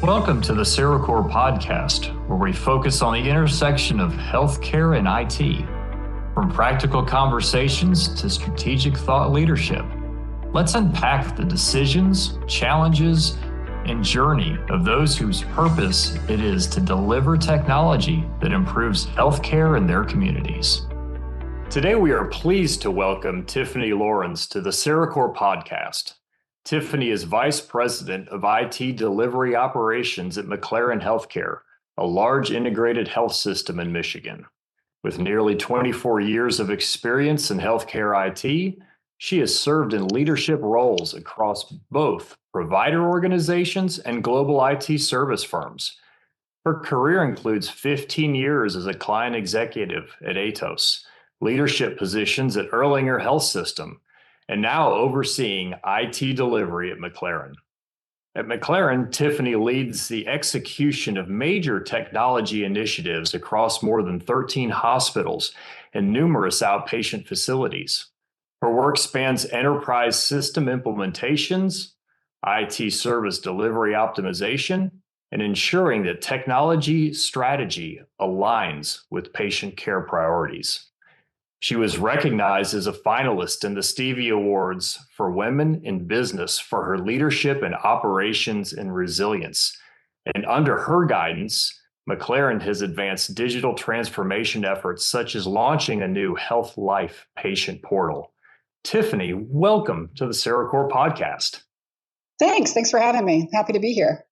Welcome to the CereCore Podcast, where we focus on the intersection of healthcare and IT. From practical conversations to strategic thought leadership, let's unpack the decisions, challenges, and journey of those whose purpose it is to deliver technology that improves healthcare in their communities. Today, we are pleased to welcome Tiffany Laurenz to the CereCore Podcast. Tiffany is Vice President of IT Delivery Operations at McLaren Health Care, a large integrated health system in Michigan. With nearly 24 years of experience in healthcare IT, she has served in leadership roles across both provider organizations and global IT service firms. Her career includes 15 years as a client executive at Atos, leadership positions at Erlanger Health System, and now overseeing IT delivery at McLaren. At McLaren, Tiffany leads the execution of major technology initiatives across more than 13 hospitals and numerous outpatient facilities. Her work spans enterprise system implementations, IT service delivery optimization, and ensuring that technology strategy aligns with patient care priorities. She was recognized as a finalist in the Stevie Awards for Women in Business for her leadership in operations and resilience. And under her guidance, McLaren has advanced digital transformation efforts such as launching a new Health Life patient portal. Tiffany, welcome to the CereCore Podcast. Thanks for having me. Happy to be here.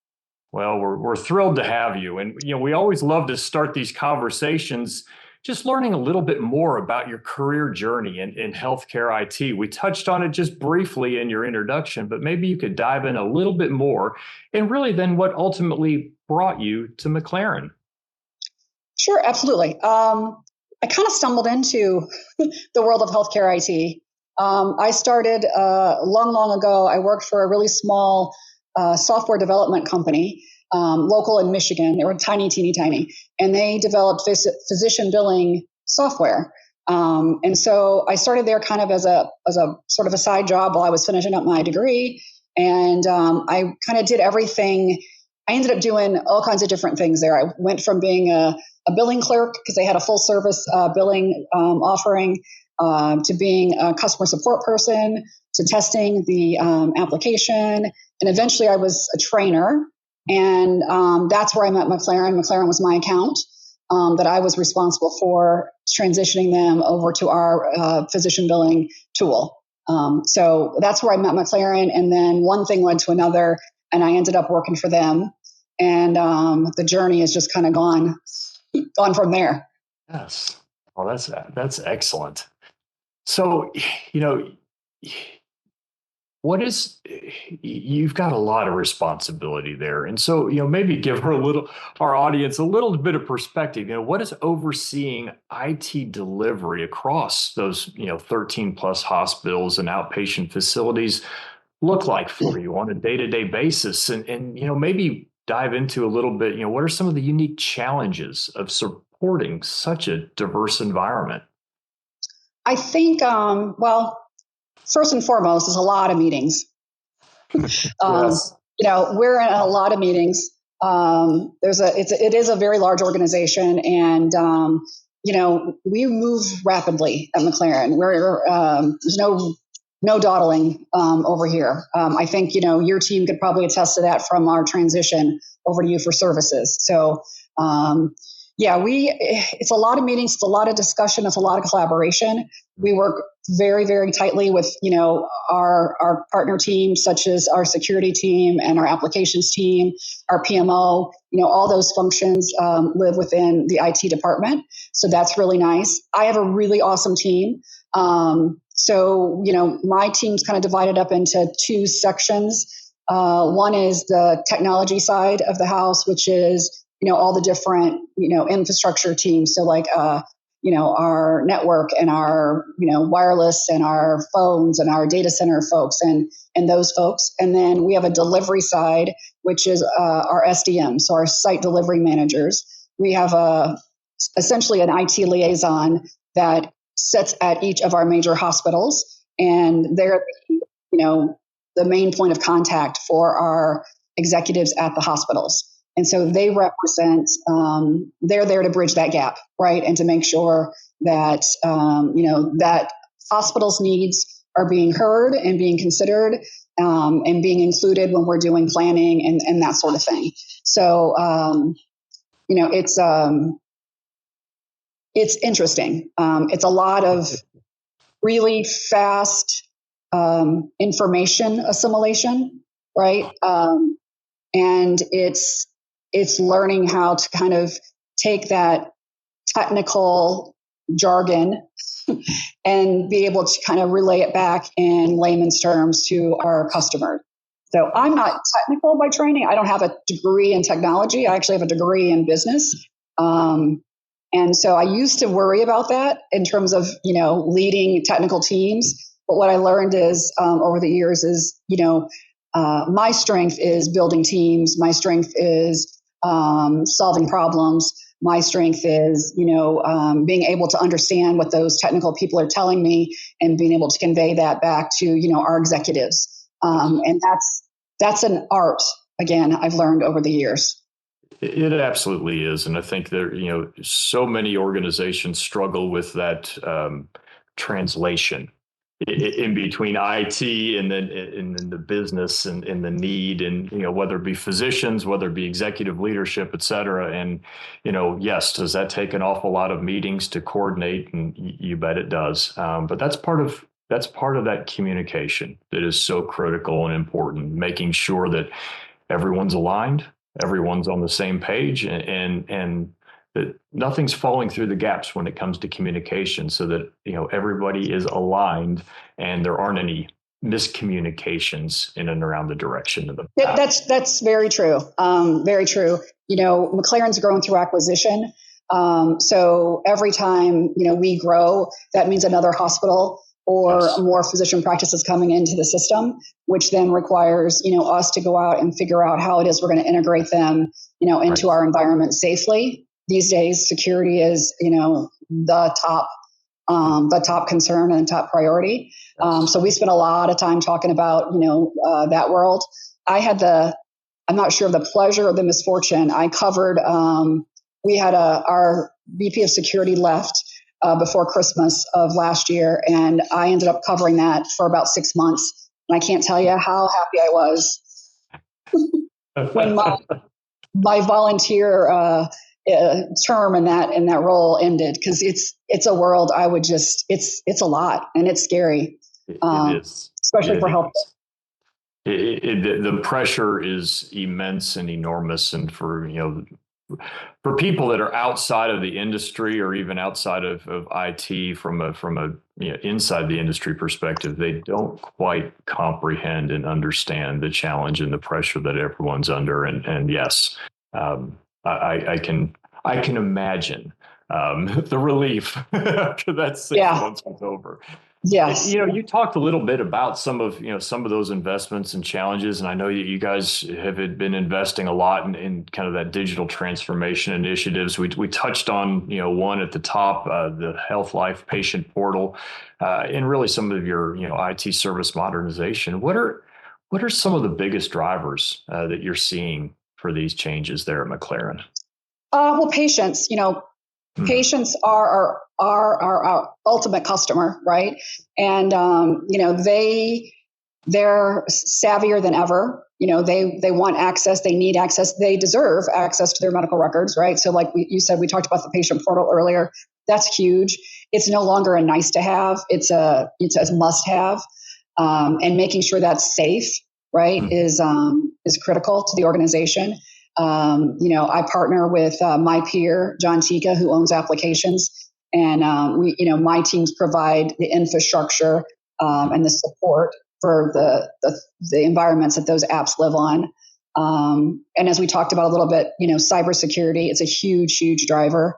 Well, we're thrilled to have you. And we always love to start these conversations just learning a little bit more about your career journey in healthcare IT. We touched on it just briefly in your introduction, but maybe you could dive in a little bit more and really then what ultimately brought you to McLaren. Sure, absolutely. I kind of stumbled into the world of healthcare IT. I started long ago. I worked for a really small software development company, local in Michigan. They were teeny tiny, and they developed physician billing software. And so I started there kind of as a sort of a side job while I was finishing up my degree. And I kind of did everything. I ended up doing all kinds of different things there. I went from being a billing clerk because they had a full service billing offering to being a customer support person, to testing the application. And eventually I was a trainer. And that's where I met McLaren. McLaren was my account that I was responsible for transitioning them over to our physician billing tool. So that's where I met McLaren. And then one thing led to another, and I ended up working for them. And the journey has just kind of gone from there. Yes. Well, that's excellent. So, you've got a lot of responsibility there. And so, maybe give our audience a little bit of perspective. What is overseeing IT delivery across those, 13 plus hospitals and outpatient facilities look like for you on a day-to-day basis? And maybe dive into a little bit, what are some of the unique challenges of supporting such a diverse environment? I think, first and foremost, there's a lot of meetings. Yes. We're in a lot of meetings. It is a very large organization, and we move rapidly at McLaren. There's no dawdling over here. I think your team could probably attest to that from our transition over to you for services. So. It's a lot of meetings, it's a lot of discussion, it's a lot of collaboration. We work very, very tightly with, our partner teams, such as our security team and our applications team, our PMO, all those functions live within the IT department. So that's really nice. I have a really awesome team. So my team's kind of divided up into two sections. One is the technology side of the house, which is all the different, infrastructure teams. So like, our network and our, wireless and our phones and our data center folks and those folks. And then we have a delivery side, which is our SDM. So our site delivery managers. We have essentially an IT liaison that sits at each of our major hospitals. And they're, the main point of contact for our executives at the hospitals. And so they represent, they're there to bridge that gap, right? And to make sure that, that hospitals' needs are being heard and being considered, and being included when we're doing planning and that sort of thing. So, it's interesting. It's a lot of really fast information assimilation, right? And it's learning how to kind of take that technical jargon and be able to kind of relay it back in layman's terms to our customers. So I'm not technical by training. I don't have a degree in technology. I actually have a degree in business. And so I used to worry about that in terms of, leading technical teams. But what I learned is over the years is, my strength is building teams. My strength is solving problems. My strength is, being able to understand what those technical people are telling me and being able to convey that back to, our executives. And that's an art, again, I've learned over the years. It absolutely is. And I think there, so many organizations struggle with that translation in between IT and then in the business and the need, and whether it be physicians, whether it be executive leadership, et cetera. And yes, does that take an awful lot of meetings to coordinate? And you bet it does. But that's part of that communication that is so critical and important, making sure that everyone's aligned, everyone's on the same page, and that nothing's falling through the gaps when it comes to communication, so that everybody is aligned and there aren't any miscommunications in and around the direction of the path. That's very true. Very true. McLaren's grown through acquisition. So every time we grow, that means another hospital or more physician practices coming into the system, which then requires us to go out and figure out how it is we're going to integrate them into our environment safely. These days, security is, the top concern and top priority. So we spent a lot of time talking about, that world. I'm not sure of the pleasure or the misfortune. I covered, we had our VP of security left before Christmas of last year, and I ended up covering that for about 6 months. And I can't tell you how happy I was when my volunteer term in that role ended, because it's a world I would it's a lot, and it's scary. It is, especially for health. The pressure is immense and enormous, and for people that are outside of the industry or even outside of IT from a inside the industry perspective, they don't quite comprehend and understand the challenge and the pressure that everyone's under. And yes, I can imagine the relief after that 6 months was over. Yes. You talked a little bit about some of those investments and challenges, and I know you guys have been investing a lot in kind of that digital transformation initiatives. We touched on one at the top, the Health Life Patient Portal, and really some of your IT service modernization. What are some of the biggest drivers that you're seeing for these changes there at McLaren? Well, patients. Patients are our ultimate customer, right? And they're savvier than ever. They want access, they need access, they deserve access to their medical records, right? So, like you said, we talked about the patient portal earlier. That's huge. It's no longer a nice to have; it's a must have, and making sure that's safe, right, is critical to the organization. I partner with my peer, John Tika, who owns applications, and my teams provide the infrastructure and the support for the environments that those apps live on. And as we talked about a little bit, cybersecurity, it's a huge, huge driver.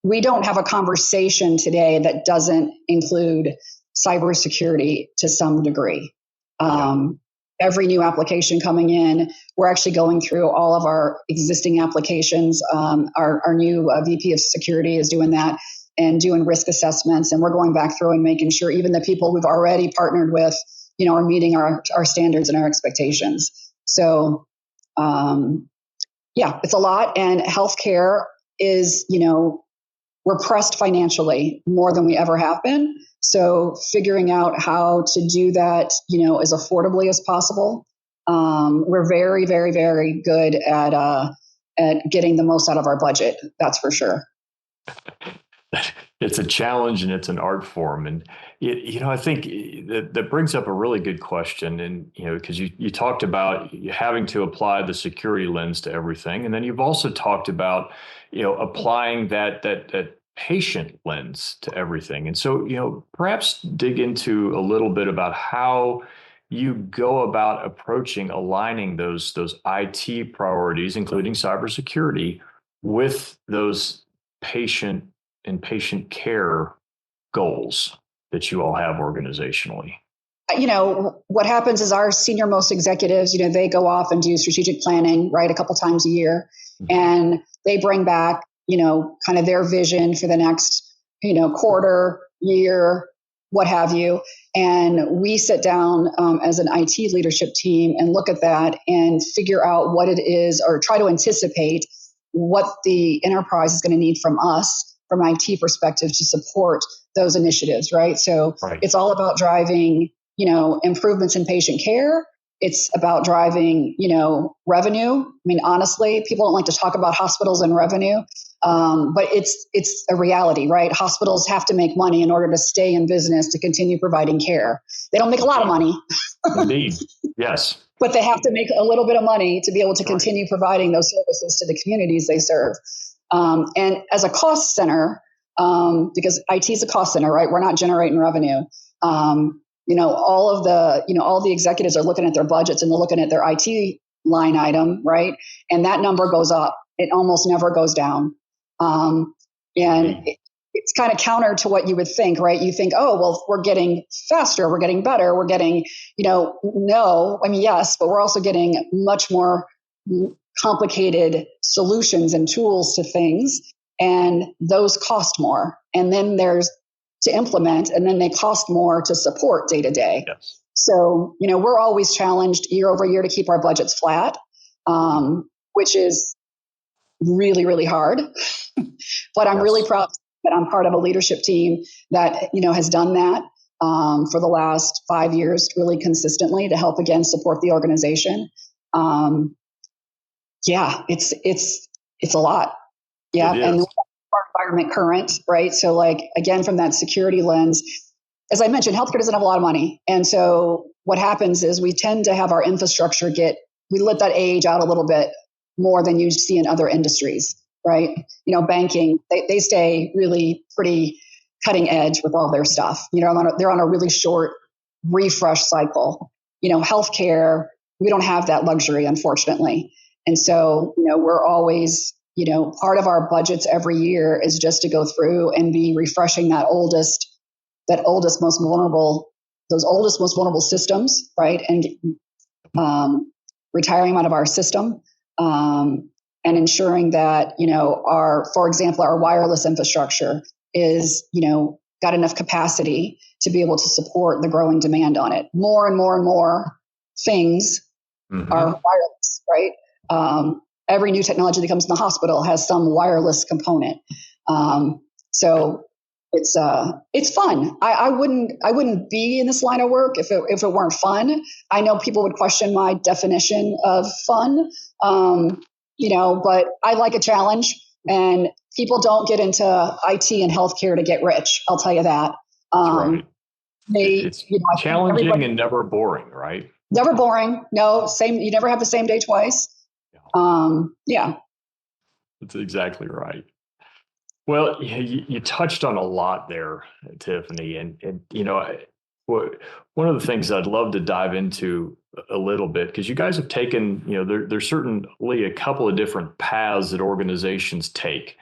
We don't have a conversation today that doesn't include cybersecurity to some degree. Every new application coming in, we're actually going through all of our existing applications. Our new VP of security is doing that and doing risk assessments. And we're going back through and making sure even the people we've already partnered with are meeting our standards and our expectations. So, it's a lot. And healthcare is, we're pressed financially more than we ever have been. So figuring out how to do that, as affordably as possible. We're very, very, very good at getting the most out of our budget. That's for sure. It's a challenge and it's an art form. And, I think that brings up a really good question. And, because you talked about having to apply the security lens to everything. And then you've also talked about, applying that patient lens to everything. And so, perhaps dig into a little bit about how you go about approaching aligning those IT priorities, including cybersecurity, with those patient and patient care goals that you all have organizationally. What happens is our senior most executives, they go off and do strategic planning, right, a couple times a year, and they bring back, kind of their vision for the next, quarter, year, what have you. And we sit down as an IT leadership team and look at that and figure out what it is, or try to anticipate what the enterprise is going to need from us from an IT perspective to support those initiatives, right? So It's all about driving, improvements in patient care. It's about driving, revenue. I mean, honestly, people don't like to talk about hospitals and revenue, but it's a reality, right? Hospitals have to make money in order to stay in business, to continue providing care. They don't make a lot of money. Indeed, yes. But they have to make a little bit of money to be able to continue providing those services to the communities they serve. And as a cost center, because IT is a cost center, right? We're not generating revenue. All the executives are looking at their budgets and they're looking at their IT line item, right? And that number goes up. It almost never goes down. It's kind of counter to what you would think, right? You think, oh, well, we're getting faster, we're getting better, we're getting, no, I mean, yes, but we're also getting much more complicated solutions and tools to things, and those cost more. And then there's to implement, and then they cost more to support day to day. Yes. So, we're always challenged year over year to keep our budgets flat, which is really, really hard. But I'm really proud that I'm part of a leadership team that, has done that for the last 5 years, really consistently, to help again support the organization. It's a lot. Yeah. And our environment current, right? So like, again, from that security lens, as I mentioned, healthcare doesn't have a lot of money. And so what happens is we tend to have our infrastructure we let that age out a little bit more than you see in other industries, right? Banking, they stay really pretty cutting edge with all their stuff. They're on a really short refresh cycle. Healthcare, we don't have that luxury, unfortunately. And so, we're always, part of our budgets every year is just to go through and be refreshing those oldest, most vulnerable systems, right? And retiring them out of our system, and ensuring that, for example, our wireless infrastructure is, got enough capacity to be able to support the growing demand on it. More and more and more things are wireless, right? Every new technology that comes in the hospital has some wireless component. So it's fun. I wouldn't be in this line of work if it weren't fun. I know people would question my definition of fun, but I like a challenge, and people don't get into IT and healthcare to get rich. I'll tell you that. Right. It's challenging and never boring, right? Never boring. No, same. You never have the same day twice. Yeah. That's exactly right. Well, you touched on a lot there, Tiffany, and one of the things I'd love to dive into a little bit, because you guys have taken, there's certainly a couple of different paths that organizations take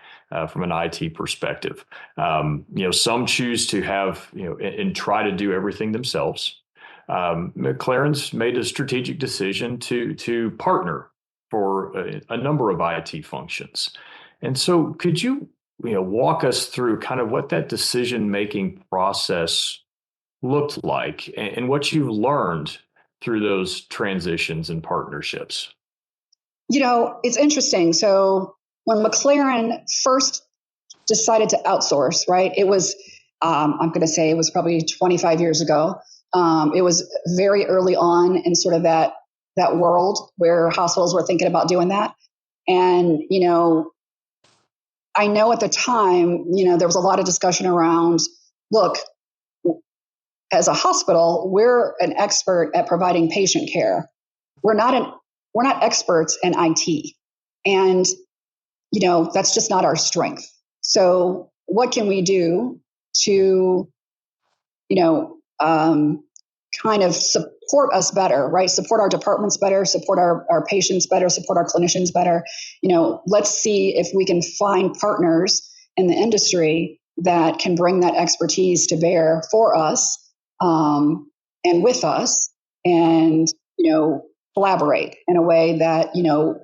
from an IT perspective. Some choose to have, and try to do everything themselves. McLaren's made a strategic decision to partner for a number of IT functions. And so could you, walk us through kind of what that decision-making process looked like and what you've learned through those transitions and partnerships? It's interesting. So when McLaren first decided to outsource, right, it was, I'm going to say it was probably 25 years ago. It was very early on in sort of that world where hospitals were thinking about doing that. And, I know at the time, there was a lot of discussion around, look, as a hospital, we're an expert at providing patient care. We're not experts in IT. And, that's just not our strength. So what can we do to, kind of support us better, right? Support our departments better, support our patients better, support our clinicians better. Let's see if we can find partners in the industry that can bring that expertise to bear for us, and with us, and, collaborate in a way that,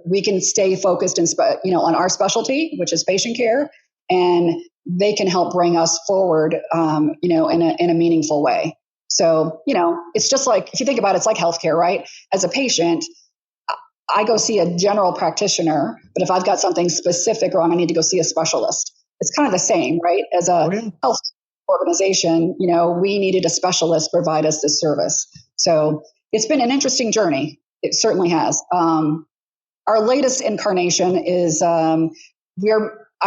we can stay focused on our specialty, which is patient care, and they can help bring us forward, in a meaningful way. So, it's just like, if you think about it, it's like healthcare, right? As a patient, I go see a general practitioner, but if I've got something specific wrong, I need to go see a specialist. It's kind of the same, right? As a health organization, we needed a specialist to provide us this service. So it's been an interesting journey. It certainly has. Our latest incarnation is, I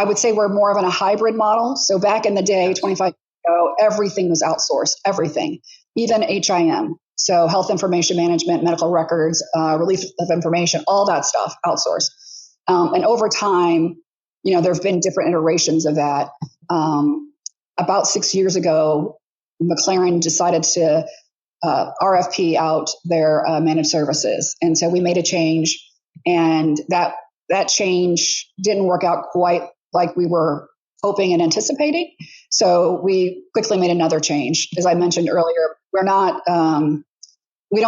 would say we're more of a hybrid model. So back in the day, 25 years ago, everything was outsourced, everything, even HIM. So health information management, medical records, relief of information, all that stuff outsourced. And over time, there have been different iterations of that. About 6 years ago, McLaren decided to RFP out their managed services. And so we made a change, and that change didn't work out quite like we were hoping and anticipating. So we quickly made another change. As I mentioned earlier, we're not, we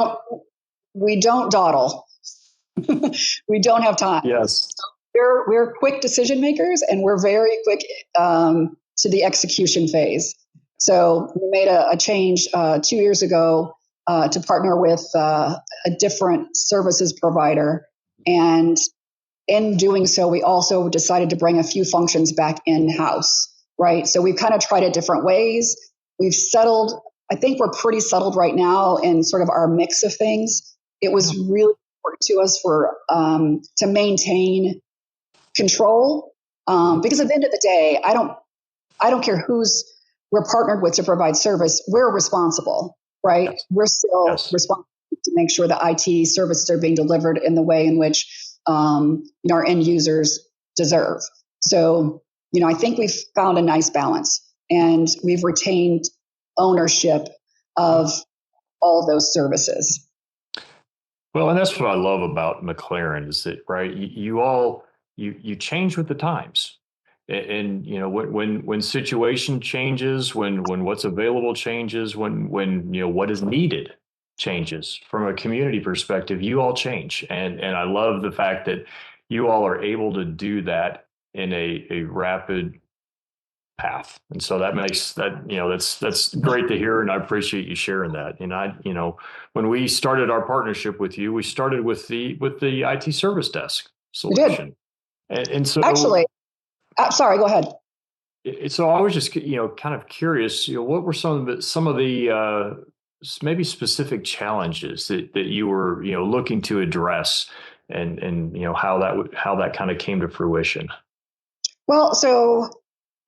don't dawdle. We don't have time. Yes. We're quick decision makers, and we're very quick to the execution phase. So we made a change 2 years ago to partner with a different services provider. And in doing so, we also decided to bring a few functions back in-house, right? So we've kind of tried it different ways. We've settled, I think we're pretty settled right now in sort of our mix of things. It was really important to us to maintain control, because at the end of the day, I don't care who's we're partnered with to provide service. We're responsible, right? Yes. We're still responsible to make sure that IT services are being delivered in the way in which our end users deserve. So, I think we've found a nice balance, and we've retained ownership of all those services. Well, and that's what I love about McLaren is that, right, you change with the times. And when situation changes, when what's available changes, when what is needed changes from a community perspective, you all change. And I love the fact that you all are able to do that in a rapid path. And so that makes that, that's great to hear. And I appreciate you sharing that. And when we started our partnership with you, we started with the IT service desk solution. And so actually, sorry, go ahead. So I was just, kind of curious, what were some of the maybe specific challenges that you were, looking to address, and how that kind of came to fruition? Well, so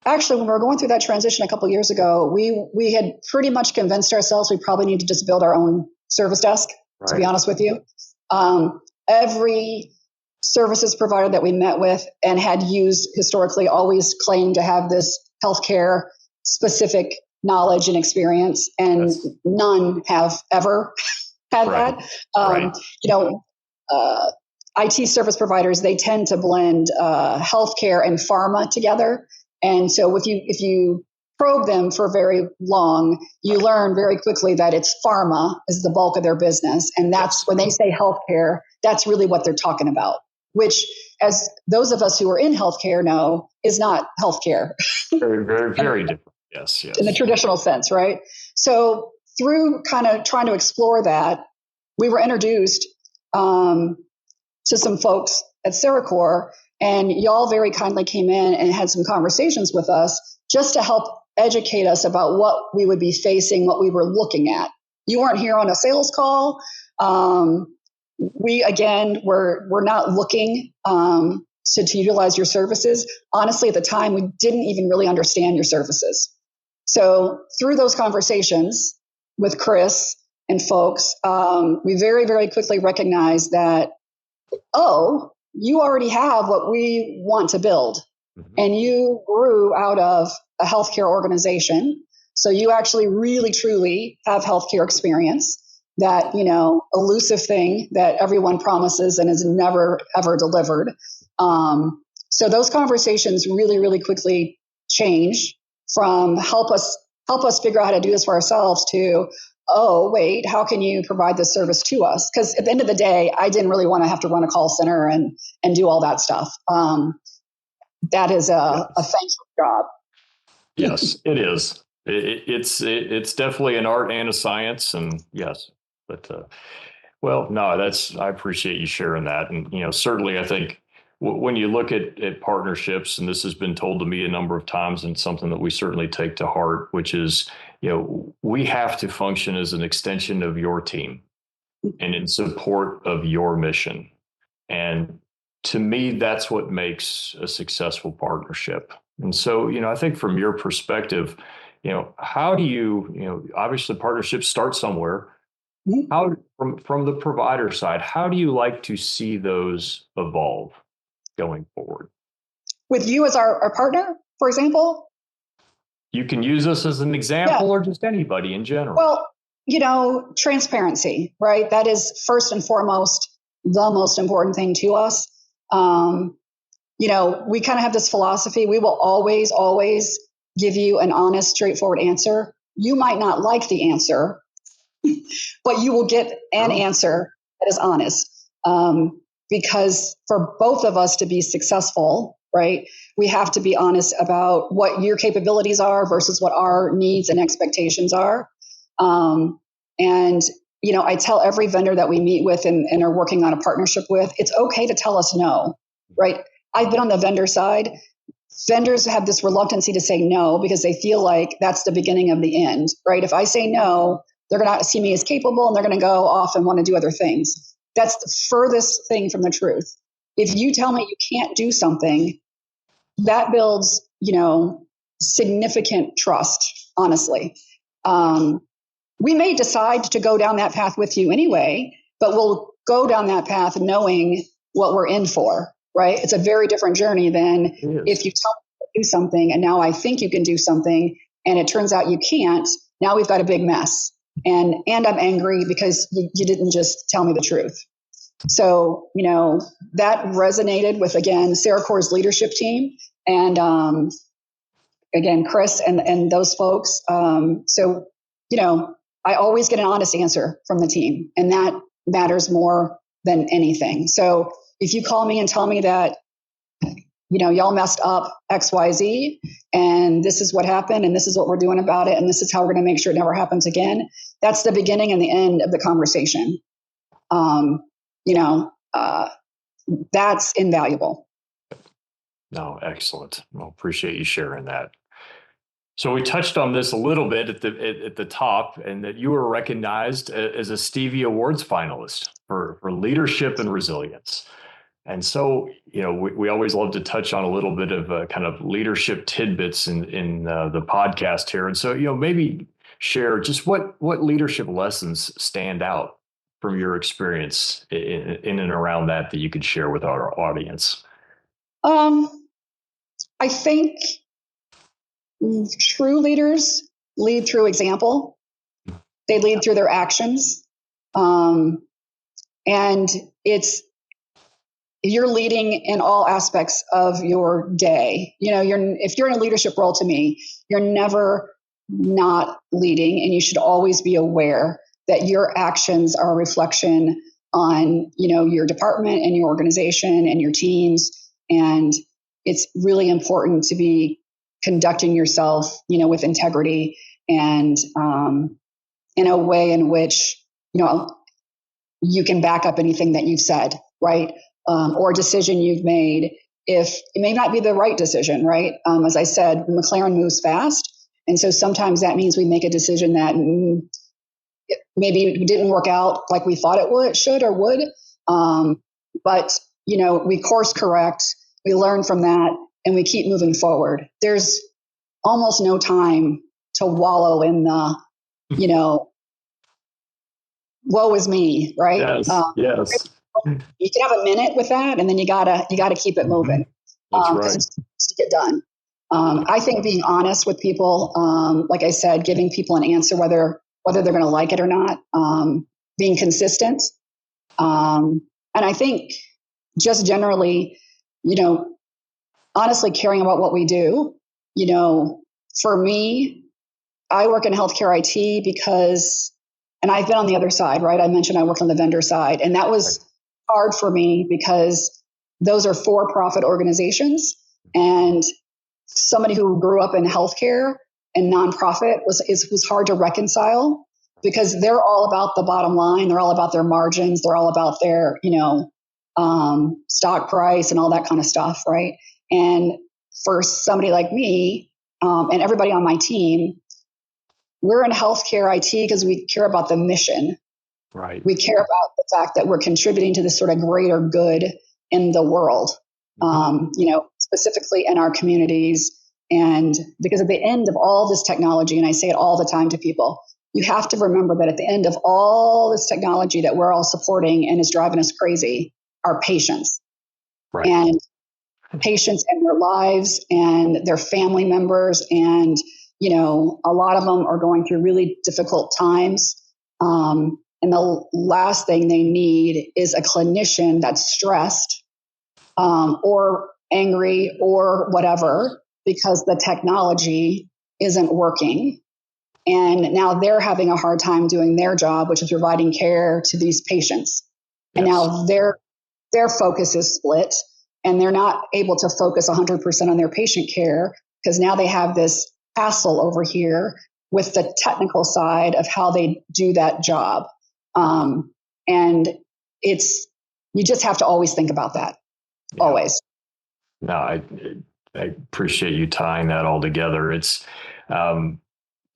actually, when we were going through that transition a couple of years ago, we had pretty much convinced ourselves we probably need to just build our own service desk, right, to be honest with you. Every services provider that we met with and had used historically always claimed to have this healthcare specific knowledge and experience, and none have ever had that. IT service providers, they tend to blend healthcare and pharma together. And so if you probe them for very long, you learn very quickly that it's pharma is the bulk of their business. And that's when they say healthcare, that's really what they're talking about, which, as those of us who are in healthcare know, is not healthcare. Very, very, very different. Yes. In the traditional sense, right? So through kind of trying to explore that, we were introduced to some folks at CereCore, and y'all very kindly came in and had some conversations with us just to help educate us about what we would be facing, what we were looking at. You weren't here on a sales call. We, again, we're not looking to utilize your services. Honestly, at the time, we didn't even really understand your services. So through those conversations with Chris and folks, we very, very quickly recognized that, oh, you already have what we want to build. Mm-hmm. And you grew out of a healthcare organization. So you actually really, truly have healthcare experience, that, elusive thing that everyone promises and is never, ever delivered. So those conversations really, really quickly change from help us figure out how to do this for ourselves to, oh, wait, how can you provide this service to us? Because at the end of the day, I didn't really want to have to run a call center and do all that stuff. That is a thankless job. Yes, it is. It's definitely an art and a science, and yes, but I appreciate you sharing that, and certainly I think when you look at partnerships, and this has been told to me a number of times, and something that we certainly take to heart, which is we have to function as an extension of your team and in support of your mission, and to me that's what makes a successful partnership. And so, I think from your perspective, how do you, obviously partnerships start somewhere. How, from the provider side, how do you like to see those evolve going forward? With you as our partner, for example? You can use us as an example, or just anybody in general. Well, transparency, right? That is first and foremost the most important thing to us. We kind of have this philosophy. We will always, always give you an honest, straightforward answer. You might not like the answer, but you will get an answer that is honest. Because for both of us to be successful, right, we have to be honest about what your capabilities are versus what our needs and expectations are. I tell every vendor that we meet with and are working on a partnership with, it's okay to tell us no, right? I've been on the vendor side. Vendors have this reluctancy to say no because they feel like that's the beginning of the end, right? If I say no, they're going to see me as capable and they're going to go off and want to do other things. That's the furthest thing from the truth. If you tell me you can't do something, that builds, significant trust, honestly. We may decide to go down that path with you anyway, but we'll go down that path knowing what we're in for, right? It's a very different journey than if you tell me to do something and now I think you can do something and it turns out you can't. Now we've got a big mess. And I'm angry because you didn't just tell me the truth. So, that resonated with, again, CereCore's leadership team and, again, Chris and those folks. I always get an honest answer from the team, and that matters more than anything. So if you call me and tell me that, y'all messed up XYZ and this is what happened and this is what we're doing about it and this is how we're going to make sure it never happens again, that's the beginning and the end of the conversation. That's invaluable. No, excellent. Well, appreciate you sharing that. So we touched on this a little bit at the top, and that you were recognized as a Stevie Awards finalist for leadership and resilience. And so, we always love to touch on a little bit of kind of leadership tidbits in the podcast here. And so, maybe share just what leadership lessons stand out from your experience in and around that you could share with our audience. I think true leaders lead through example. They lead through their actions. And you're leading in all aspects of your day. If you're in a leadership role, to me, you're never not leading, and you should always be aware that your actions are a reflection on, your department and your organization and your teams. And it's really important to be conducting yourself, with integrity and in a way in which, you can back up anything that you've said, right? Or a decision you've made, if it may not be the right decision, right? As I said, McLaren moves fast. And so sometimes that means we make a decision that maybe didn't work out like we thought it should or would. But, we course correct, we learn from that, and we keep moving forward. There's almost no time to wallow in the, woe is me, right? Yes. You can have a minute with that, and then you gotta keep it moving. That's right. Because it's to get done. I think being honest with people, like I said, giving people an answer, whether they're going to like it or not, being consistent. And I think just generally, honestly caring about what we do. For me, I work in healthcare IT because, and I've been on the other side, right? I mentioned I work on the vendor side, and that was hard for me because those are for-profit organizations, and somebody who grew up in healthcare and nonprofit was hard to reconcile, because they're all about the bottom line. They're all about their margins. They're all about their, stock price and all that kind of stuff, right? And for somebody like me, and everybody on my team, we're in healthcare IT because we care about the mission. Right. We care about the fact that we're contributing to this sort of greater good in the world, specifically in our communities. And because at the end of all this technology, and I say it all the time to people, you have to remember that at the end of all this technology that we're all supporting and is driving us crazy are patients. Right. And patients and their lives and their family members. And, a lot of them are going through really difficult times. And the last thing they need is a clinician that's stressed, or angry or whatever, because the technology isn't working. And now they're having a hard time doing their job, which is providing care to these patients. Yes. And now their focus is split, and they're not able to focus 100% on their patient care, because now they have this hassle over here with the technical side of how they do that job. And you just have to always think about that. Yeah. Always. No, I appreciate you tying that all together.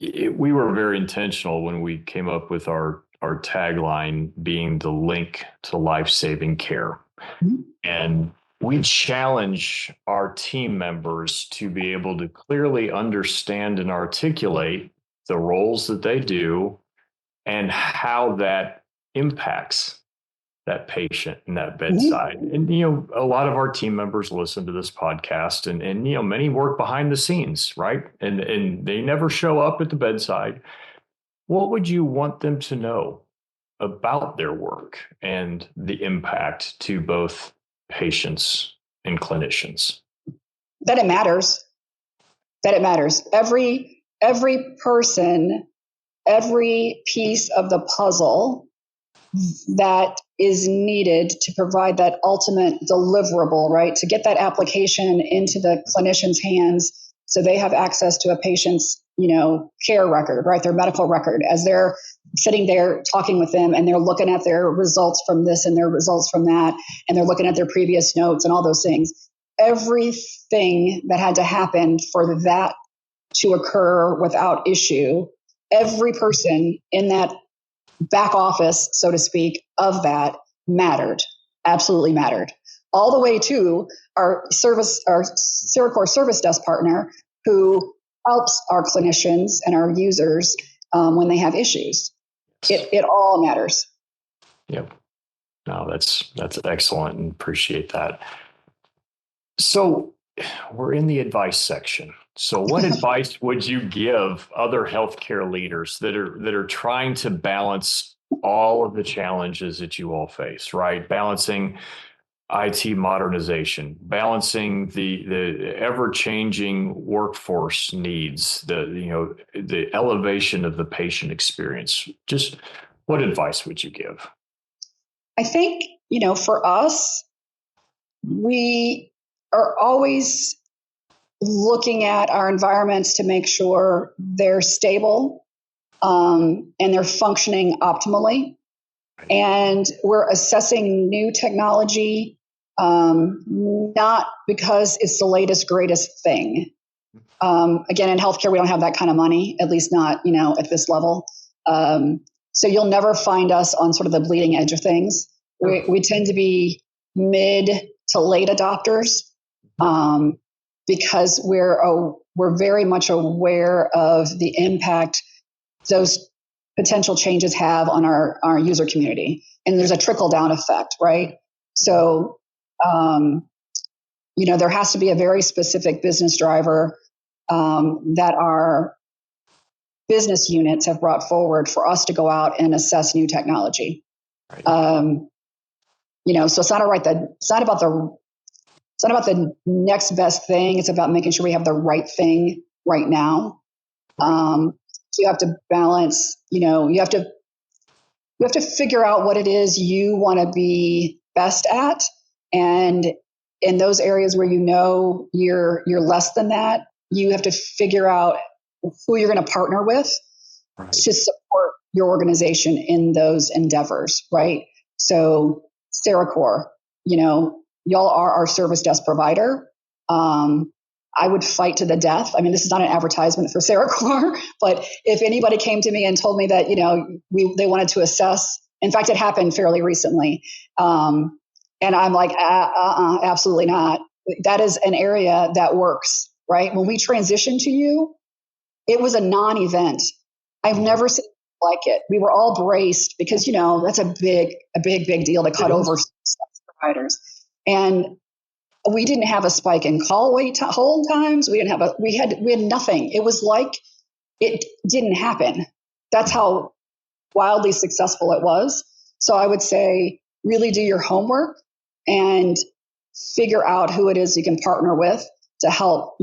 We were very intentional when we came up with our tagline being the link to life-saving care. Mm-hmm. And we challenge our team members to be able to clearly understand and articulate the roles that they do and how that impacts that patient and that bedside. Mm-hmm. And, a lot of our team members listen to this podcast, and many work behind the scenes, right? And they never show up at the bedside. What would you want them to know about their work and the impact to both patients and clinicians? That it matters. Every person, every piece of the puzzle that is needed to provide that ultimate deliverable, right? To get that application into the clinician's hands so they have access to a patient's, care record, right? Their medical record, as they're sitting there talking with them, and they're looking at their results from this and their results from that, and they're looking at their previous notes and all those things. Everything that had to happen for that to occur without issue, every person in that back office, so to speak, of that mattered, absolutely mattered, all the way to our CereCore service desk partner, who helps our clinicians and our users when they have issues. It all matters. Yep. No, that's excellent, and appreciate that. So we're in the advice section. So what advice would you give other healthcare leaders that are trying to balance all of the challenges that you all face, right? Balancing IT modernization, balancing the ever-changing workforce needs, the elevation of the patient experience. Just what advice would you give? I think, for us, we are always looking at our environments to make sure they're stable, and they're functioning optimally. And we're assessing new technology, not because it's the latest, greatest thing. Again, in healthcare, we don't have that kind of money, at least not, at this level. So you'll never find us on sort of the bleeding edge of things. We tend to be mid to late adopters, because we're very much aware of the impact those potential changes have on our user community. And there's a trickle down effect, right? So, there has to be a very specific business driver that our business units have brought forward for us to go out and assess new technology. Right. So it's not about the next best thing. It's about making sure we have the right thing right now. So you have to balance, you have to figure out what it is you want to be best at. And in those areas where you're less than that, you have to figure out who you're going to partner with to support your organization in those endeavors, right? So CereCore, y'all are our service desk provider. I would fight to the death. I mean, this is not an advertisement for CereCore, but if anybody came to me and told me that, they wanted to assess, in fact, it happened fairly recently. And I'm like, absolutely not. That is an area that works, right? When we transitioned to you, it was a non-event. I've never seen like it. We were all braced because, that's a big deal to cut over providers. And we didn't have a spike in call wait hold times. We had nothing. It was like it didn't happen. That's how wildly successful it was. So I would say really do your homework and figure out who it is you can partner with to help,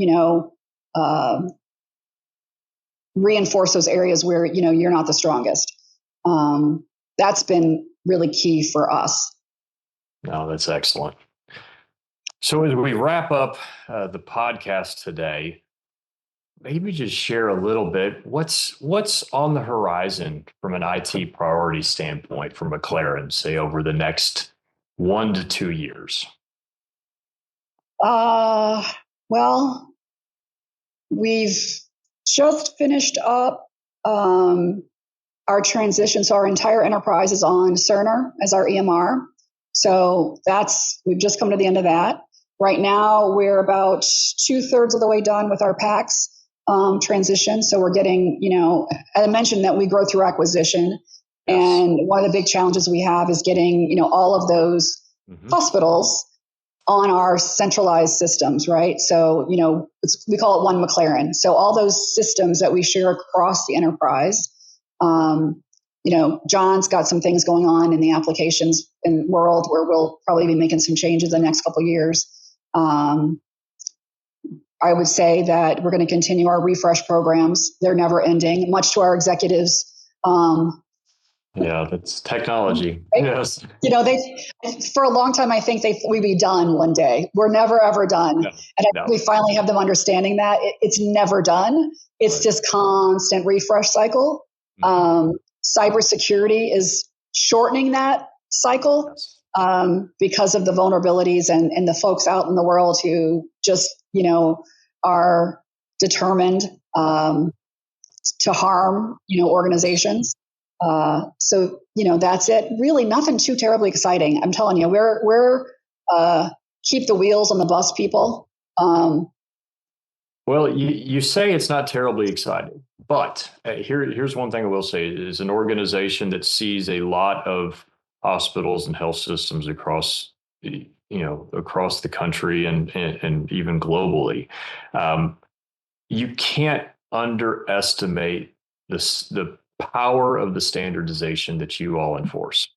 reinforce those areas where, you're not the strongest. That's been really key for us. No, that's excellent. So as we wrap up the podcast today, maybe just share a little bit what's on the horizon from an IT priority standpoint for McLaren, say over the next 1 to 2 years. Well, we've just finished up our transition. So our entire enterprise is on Cerner as our EMR. So we've just come to the end of that. Right now, we're about 2/3 of the way done with our PACS transition. So we're getting, I mentioned that we grow through acquisition. Yes. And one of the big challenges we have is getting, all of those hospitals on our centralized systems, right? So, we call it One McLaren. So all those systems that we share across the enterprise, John's got some things going on in the applications and world where we'll probably be making some changes in the next couple of years. I would say that we're going to continue our refresh programs. They're never ending, much to our executives. Yeah, that's technology. Right? Yes. For a long time, I think we'd be done one day. We're never, ever done. No, and I think we finally have them understanding that it's never done. It's just constant refresh cycle. Cybersecurity is shortening that cycle because of the vulnerabilities and the folks out in the world who just, are determined to harm, organizations. So, that's it. Really nothing too terribly exciting. I'm telling you, we're keep the wheels on the bus, people. Well, you say it's not terribly exciting, but here's one thing I will say is an organization that sees a lot of hospitals and health systems across the country and even globally. You can't underestimate the power of the standardization that you all enforce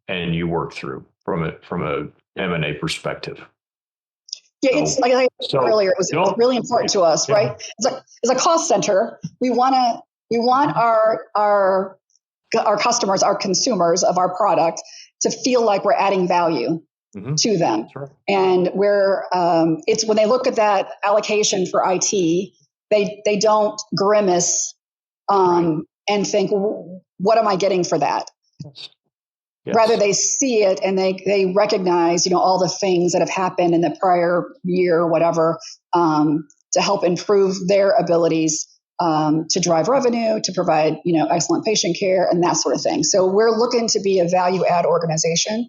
and you work through from a M&A perspective. Yeah, it's like I said earlier, it was really important to us, right? It's a cost center. We want our customers, our consumers of our product to feel like we're adding value to them. Sure. And it's when they look at that allocation for IT, they don't grimace and think, what am I getting for that? Yes. Rather, they see it and they recognize, all the things that have happened in the prior year or whatever, to help improve their abilities to drive revenue, to provide, excellent patient care and that sort of thing. So we're looking to be a value add organization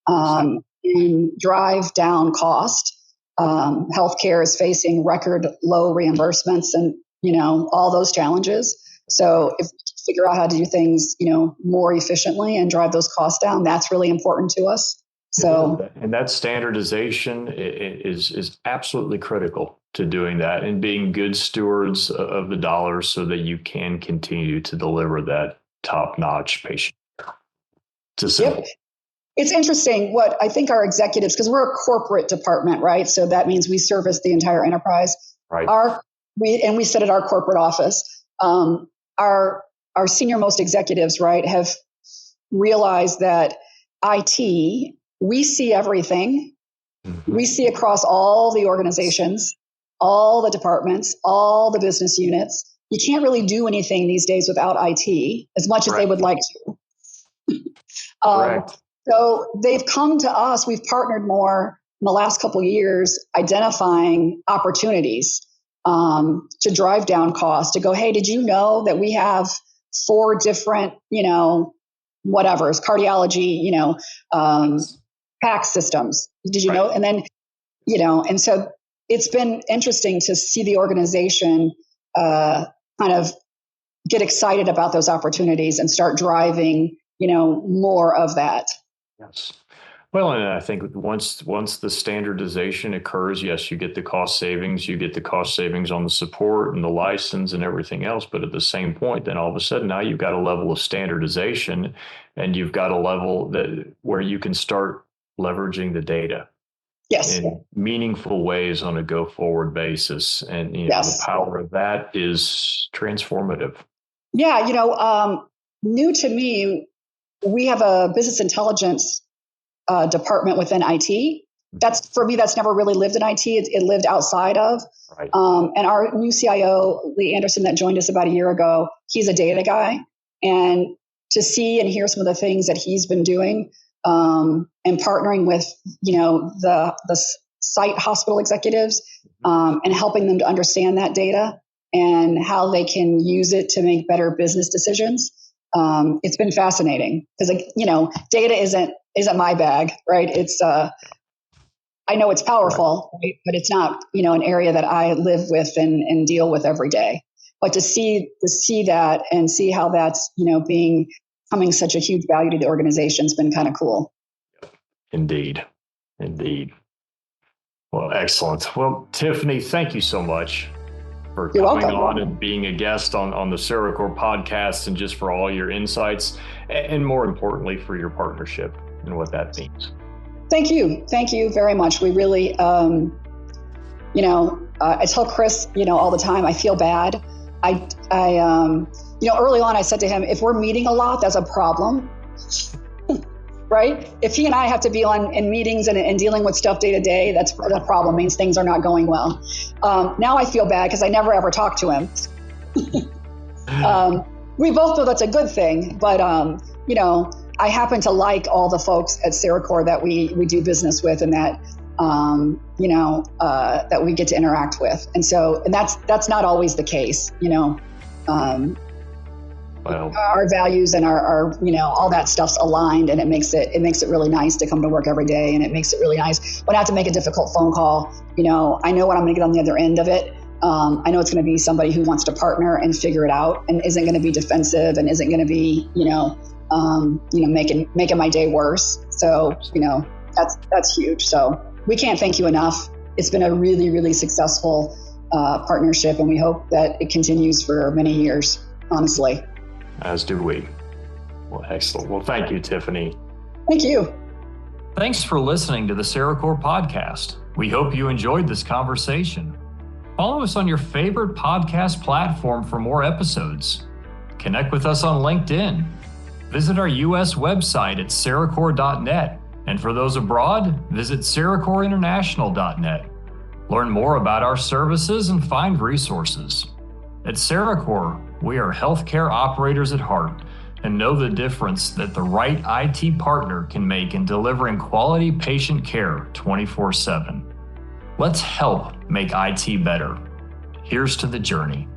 and drive down cost. Healthcare is facing record low reimbursements and, all those challenges. So if we figure out how to do things, more efficiently and drive those costs down, that's really important to us. So, and that standardization is absolutely critical to doing that and being good stewards of the dollars so that you can continue to deliver that top-notch patient care. Yep. It's interesting what I think our executives, because we're a corporate department, right? So that means we service the entire enterprise. Right. We sit at our corporate office. Our senior most executives, right, have realized that IT, we see everything. Mm-hmm. We see across all the organizations, all the departments, all the business units. You can't really do anything these days without IT as much as they would like to. So they've come to us. We've partnered more in the last couple of years, identifying opportunities to drive down costs, to go, hey, did you know that we have 4 different, whatever's cardiology, PACS systems? Did you know? And then, and so it's been interesting to see the organization kind of get excited about those opportunities and start driving, more of that. Yes. Well, and I think once the standardization occurs, yes, you get the cost savings. You get the cost savings on the support and the license and everything else. But at the same point, then all of a sudden now you've got a level of standardization, and you've got a level where you can start leveraging the data. Yes. In meaningful ways on a go-forward basis. And the power of that is transformative. Yeah, new to me, we have a business intelligence department within IT. That's, for me, that's never really lived in IT. It lived outside of. Right. And our new CIO, Lee Anderson, that joined us about a year ago, he's a data guy. And to see and hear some of the things that he's been doing, and partnering with, the site hospital executives, and helping them to understand that data and how they can use it to make better business decisions. It's been fascinating because, data isn't my bag, right? It's, I know it's powerful, right? But it's not, an area that I live with and deal with every day. But to see that and see how that's, becoming such a huge value to the organization has been kind of cool. Indeed. Well, excellent. Well, Tiffany, thank you so much for coming on and being a guest on the CereCore podcast, and just for all your insights, and more importantly, for your partnership and what that means. Thank you. Thank you very much. We really, I tell Chris, all the time, I feel bad. Early on I said to him, if we're meeting a lot, that's a problem. Right? If he and I have to be in meetings and dealing with stuff day to day, that's a problem. It means things are not going well. Now I feel bad because I never ever talk to him. We both know that's a good thing, but I happen to like all the folks at CereCore that we do business with, and that that we get to interact with, and that's not always the case. Our values and our all that stuff's aligned, and it makes it really nice to come to work every day, and it makes it really nice when I have to make a difficult phone call. I know what I'm going to get on the other end of it. I know it's going to be somebody who wants to partner and figure it out, and isn't going to be defensive, and isn't going to be making my day worse. So that's huge. So we can't thank you enough. It's been a really, really successful partnership, and we hope that it continues for many years. Honestly. As do we. Well, excellent. Well, thank you, Tiffany. Thank you. Thanks for listening to the CereCore podcast. We hope you enjoyed this conversation. Follow us on your favorite podcast platform for more episodes. Connect with us on LinkedIn. Visit our U.S. website at CereCore.net. And for those abroad, visit CereCoreInternational.net. Learn more about our services and find resources. At CereCore, we are healthcare operators at heart and know the difference that the right IT partner can make in delivering quality patient care 24/7. Let's help make IT better. Here's to the journey.